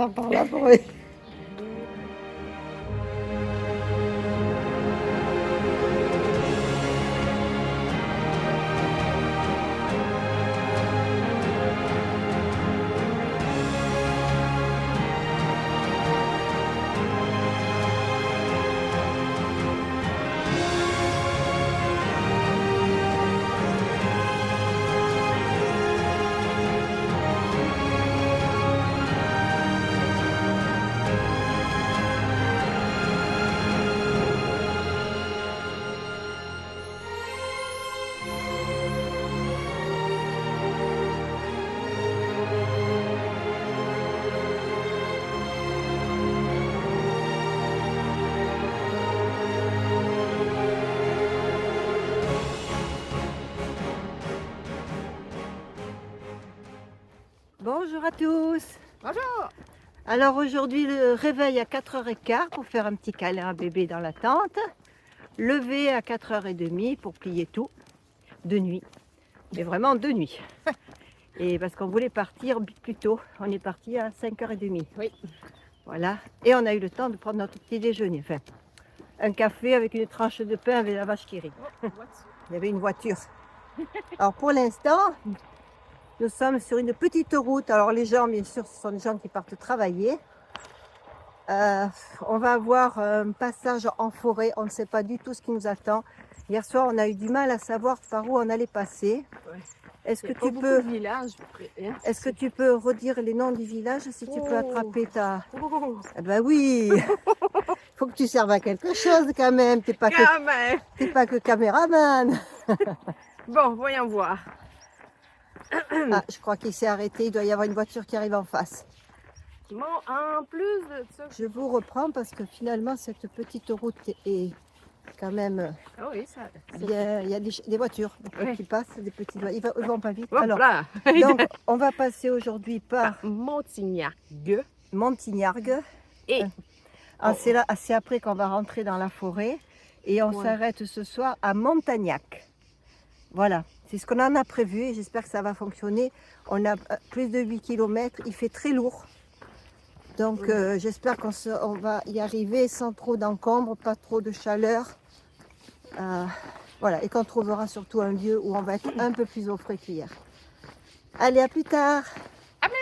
faire par là pour eux. Bonjour à tous. Bonjour. Alors aujourd'hui le réveil à 4h15 pour faire un petit câlin à bébé dans la tente. Lever à 4h30 pour plier tout, de nuit. Mais vraiment de nuit. Et parce qu'on voulait partir plus tôt, on est parti à 5h30. Oui. Voilà. Et on a eu le temps de prendre notre petit déjeuner. Enfin, un café avec une tranche de pain avec la vache qui rit. Il y avait une voiture. Alors pour l'instant, nous sommes sur une petite route. Alors les gens, bien sûr, ce sont des gens qui partent travailler. On va avoir un passage en forêt. On ne sait pas du tout ce qui nous attend. Hier soir, on a eu du mal à savoir par où on allait passer. Ouais. Est-ce que Il y a tu pas peux, beaucoup de villages, hein, est-ce que tu peux redire les noms du village si tu peux attraper ta... Oh, Eh ben oui. Faut que tu serves à quelque chose quand même. T'es pas quand même. que caméraman. Bon, voyons voir. Ah, je crois qu'il s'est arrêté. Il doit y avoir une voiture qui arrive en face. Bon, en plus de ça... Je vous reprends parce que finalement cette petite route est quand même Ah oui, ça... bien. Il y a des voitures Oui. qui passent, des petites voitures. Ils vont pas vite. Hop Alors, là. donc on va passer aujourd'hui par Montignac. Montignargues. Et... C'est après qu'on va rentrer dans la forêt et on Ouais. s'arrête ce soir à Montagnac. Voilà, c'est ce qu'on en a prévu et j'espère que ça va fonctionner. On a plus de 8 km, il fait très lourd. Donc j'espère qu'on va y arriver sans trop d'encombre, pas trop de chaleur. Voilà, et qu'on trouvera surtout un lieu où on va être un peu plus au frais qu'hier. Allez, à plus tard. À plus.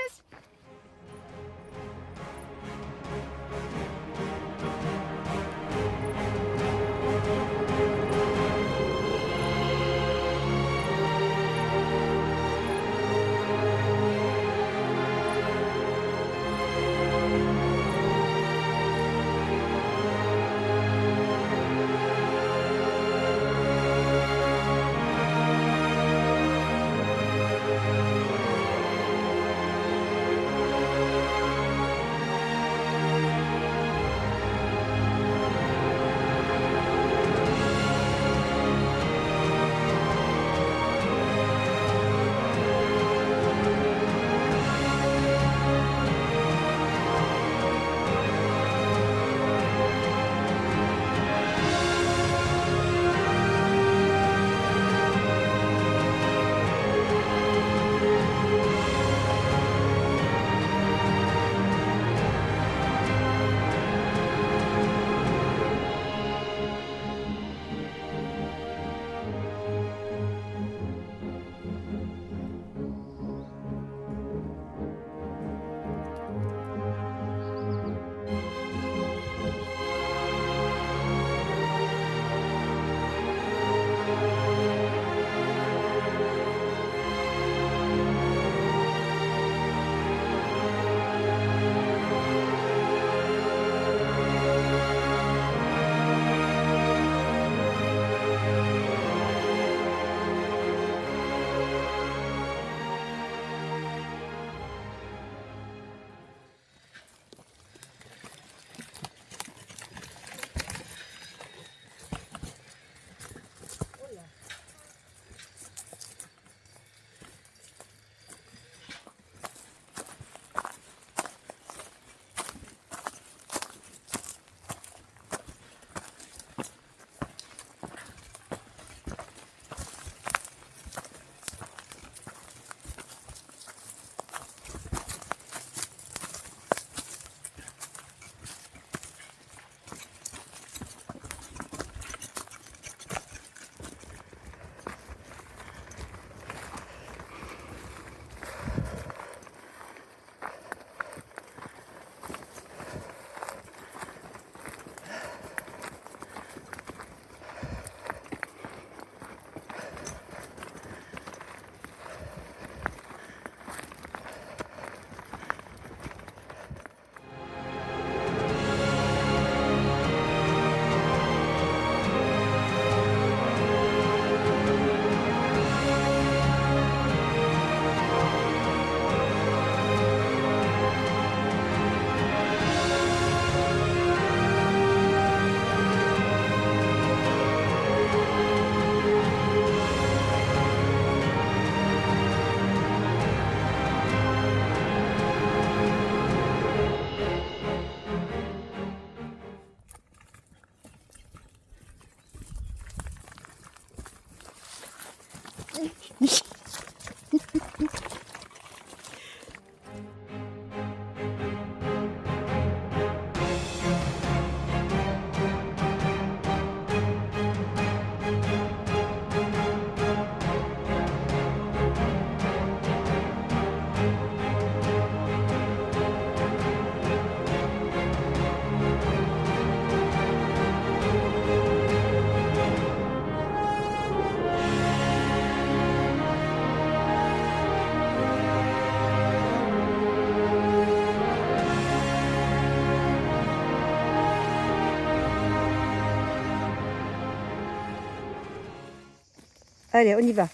Allez, on y va.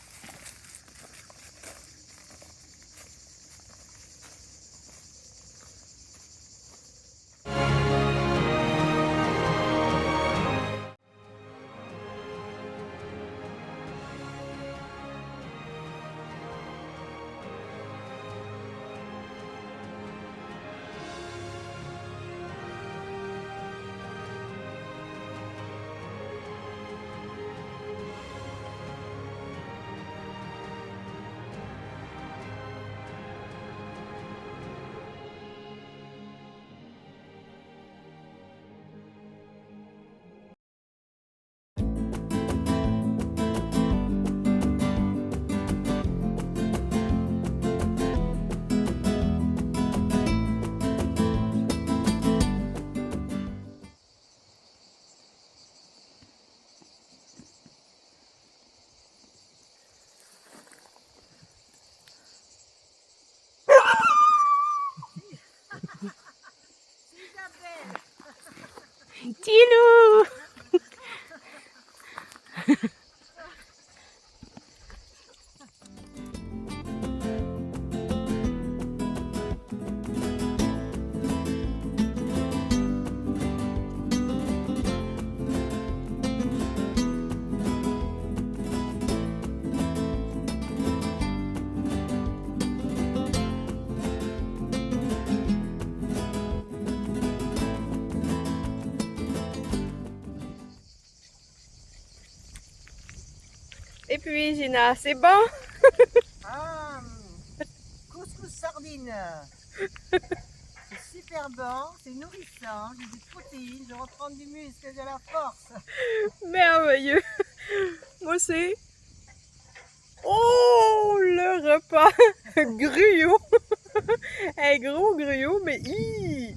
Tilou! Et puis Gina, c'est bon? Ah, couscous sardine. C'est super bon, c'est nourrissant, j'ai des protéines, je reprends du muscle et de la force. Merveilleux! Moi c'est... Oh, le repas! Gruyot! Un gros gruyot, mais il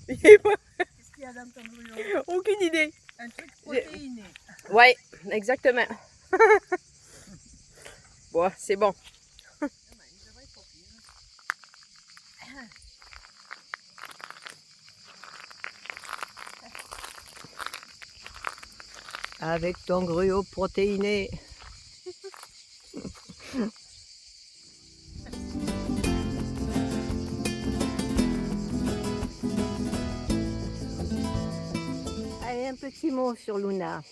est pas... Qu'est-ce qu'il y a dans ton bouillon? Aucune idée. Un truc protéiné. Ouais, exactement. Bon, c'est bon. Avec ton gruau protéiné. Allez, un petit mot sur Luna.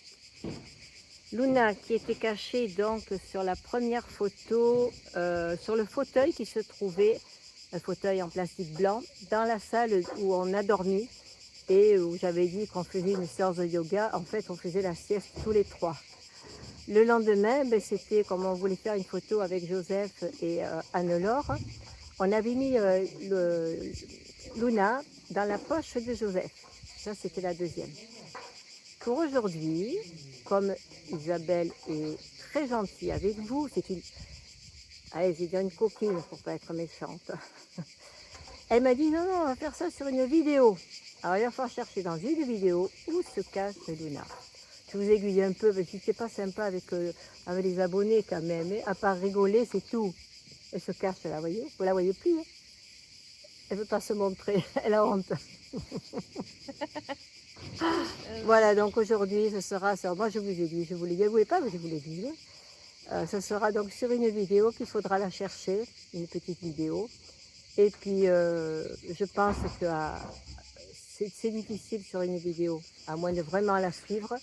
Luna qui était cachée donc sur la première photo, sur le fauteuil qui se trouvait, un fauteuil en plastique blanc, dans la salle où on a dormi et où j'avais dit qu'on faisait une séance de yoga. En fait, on faisait la sieste tous les trois. Le lendemain, c'était comme on voulait faire une photo avec Joseph et Anne-Laure. On avait mis Luna dans la poche de Joseph. Ça, c'était la deuxième. Pour aujourd'hui, comme Isabelle est très gentille avec vous, c'est une... Allez, j'ai dit une coquine pour pas être méchante. Elle m'a dit non, non, on va faire ça sur une vidéo. Alors il va falloir chercher dans une vidéo où se cache Luna. Je vous aiguille un peu, parce que c'est pas sympa avec les abonnés quand même. À part rigoler, c'est tout. Elle se cache là, vous voyez? Vous la voyez plus, hein? Elle ne veut pas se montrer, elle a honte. Voilà, donc aujourd'hui, ce sera, moi je vous ai dit, je vous l'ai dit, vous ne voulez pas, mais je vous l'ai dit. Ce sera donc sur une vidéo qu'il faudra la chercher, une petite vidéo. Et puis, je pense que c'est difficile sur une vidéo, à moins de vraiment la suivre.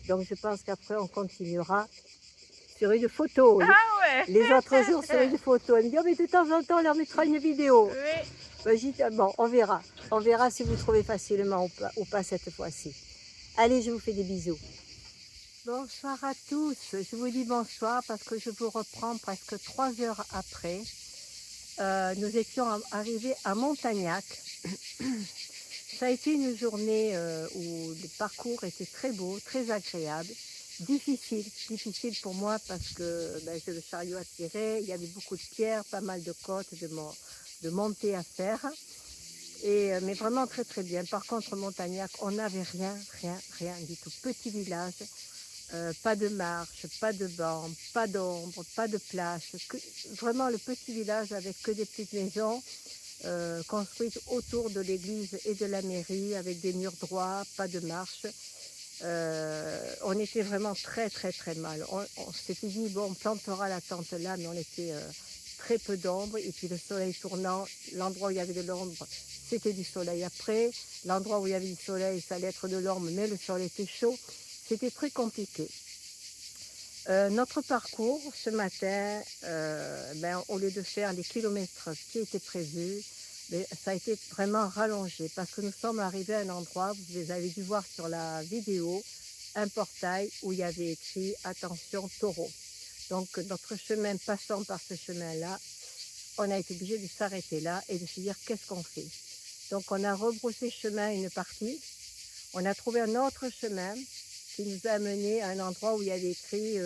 Donc je pense qu'après, on continuera sur une photo. Ah ouais! Les autres jours, sur une photo. Elle me dit, oh, mais de temps en temps, on leur mettra une vidéo. Oui. Ben, j'ai dit, bon, on verra. On verra si vous trouvez facilement ou pas cette fois-ci. Allez, je vous fais des bisous. Bonsoir à tous. Je vous dis bonsoir parce que je vous reprends presque 3 heures après. Nous étions arrivés à Montagnac. Ça a été une journée où le parcours était très beau, très agréable. Difficile pour moi parce que j'ai le chariot à tirer, il y avait beaucoup de pierres, pas mal de côtes, de montées à faire. Mais vraiment très très bien. Par contre, Montagnac, on n'avait rien du tout. Petit village, pas de marche, pas de banc, pas d'ombre, pas de plage. Vraiment le petit village avec que des petites maisons construites autour de l'église et de la mairie, avec des murs droits, pas de marche. On était vraiment très, très, très mal. On s'était dit: «Bon, on plantera la tente là», mais on était, très peu d'ombre et puis le soleil tournant, l'endroit où il y avait de l'ombre, c'était du soleil après. L'endroit où il y avait du soleil, ça allait être de l'ombre, mais le sol était chaud. C'était très compliqué. Notre parcours ce matin, ben, au lieu de faire les kilomètres qui étaient prévus, beh, ça a été vraiment rallongé parce que nous sommes arrivés à un endroit, vous avez dû voir sur la vidéo, un portail où il y avait écrit: «Attention taureau». Donc notre chemin passant par ce chemin-là, on a été obligé de s'arrêter là et de se dire: «Qu'est-ce qu'on fait?» Donc on a rebroussé chemin une partie, on a trouvé un autre chemin qui nous a amenés à un endroit où il y avait écrit,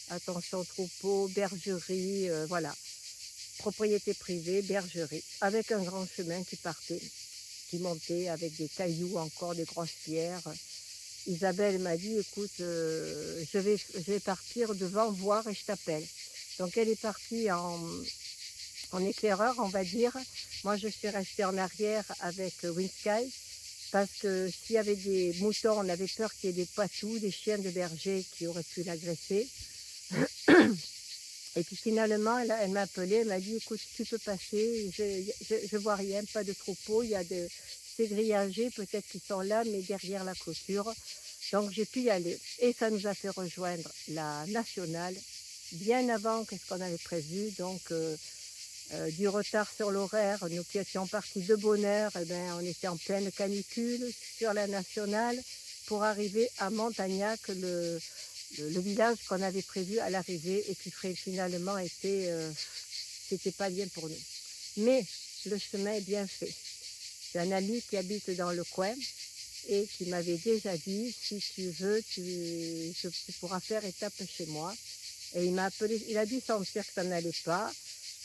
«Attention troupeau, bergerie», voilà, propriété privée, bergerie, avec un grand chemin qui partait, qui montait avec des cailloux encore, des grosses pierres. Isabelle m'a dit: «Écoute, je vais partir devant voir et je t'appelle». Donc elle est partie en éclaireur, on va dire. Moi, je suis restée en arrière avec, Windsky parce que s'il y avait des moutons, on avait peur qu'il y ait des patous, des chiens de berger qui auraient pu l'agresser. Et puis finalement, elle m'a appelée, elle m'a dit: «Écoute, tu peux passer, je vois rien, pas de troupeau, il y a de c'est grillagé, peut-être qu'ils sont là, mais derrière la clôture». Donc j'ai pu y aller et ça nous a fait rejoindre la nationale bien avant que ce qu'on avait prévu. Donc du retard sur l'horaire, nous qui étions partis de bonne heure, eh ben, on était en pleine canicule sur la nationale pour arriver à Montagnac, le village qu'on avait prévu à l'arrivée et qui finalement était, c'était pas bien pour nous. Mais le chemin est bien fait. J'ai un ami qui habite dans le coin et qui m'avait déjà dit: «Si tu veux, tu pourras faire étape chez moi». Et il m'a appelé, il a dû sentir que ça n'allait pas.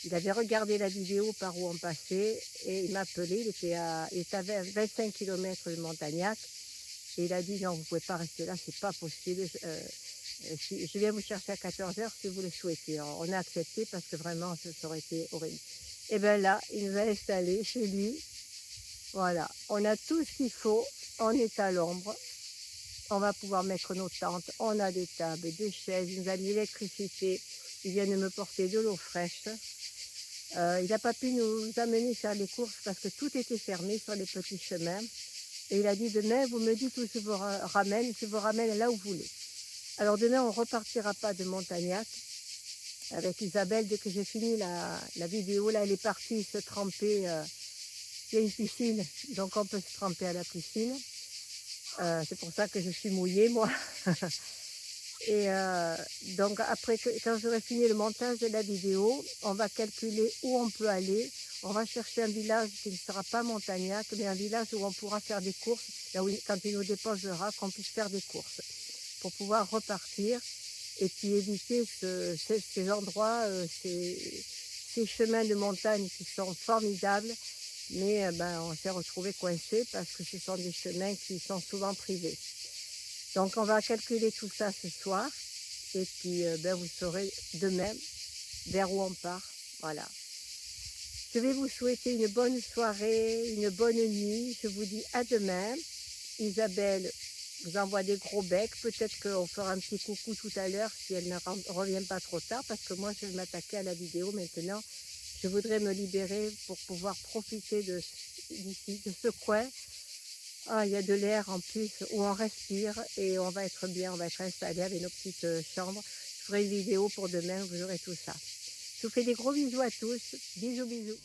Il avait regardé la vidéo par où on passait et il m'a appelé, il était à 25 kilomètres de Montagnac et il a dit: «Non, vous ne pouvez pas rester là, c'est pas possible, je viens vous chercher à 14 heures si vous le souhaitez». Alors, on a accepté parce que vraiment ça aurait été horrible. Et bien là, il nous a installés chez lui. Voilà, on a tout ce qu'il faut, on est à l'ombre, on va pouvoir mettre nos tentes, on a des tables, des chaises, il nous a mis l'électricité, il vient de me porter de l'eau fraîche. Il n'a pas pu nous amener faire les courses parce que tout était fermé sur les petits chemins. Et il a dit: «Demain, vous me dites où je vous ramène, je vous ramène là où vous voulez». Alors demain, on ne repartira pas de Montagnac avec Isabelle. Dès que j'ai fini la vidéo, là, elle est partie se tremper. Il y a une piscine, donc on peut se tremper à la piscine. C'est pour ça que je suis mouillée, moi. Et donc après, quand j'aurai fini le montage de la vidéo, on va calculer où on peut aller. On va chercher un village qui ne sera pas Montagnac, mais un village où on pourra faire des courses, là où, quand il nous déposera, qu'on puisse faire des courses pour pouvoir repartir et puis éviter ces endroits, ces chemins de montagne qui sont formidables, mais ben, on s'est retrouvés coincés parce que ce sont des chemins qui sont souvent privés. Donc on va calculer tout ça ce soir et puis ben, vous saurez demain vers où on part. Voilà. Je vais vous souhaiter une bonne soirée, une bonne nuit. Je vous dis à demain. Isabelle vous envoie des gros becs. Peut-être qu'on fera un petit coucou tout à l'heure si elle ne revient pas trop tard parce que moi je vais m'attaquer à la vidéo maintenant. Je voudrais me libérer pour pouvoir profiter d'ici, de ce coin. Ah, il y a de l'air en plus où on respire et on va être bien, on va être installé avec nos petites chambres. Je ferai une vidéo pour demain, vous aurez tout ça. Je vous fais des gros bisous à tous. Bisous, bisous.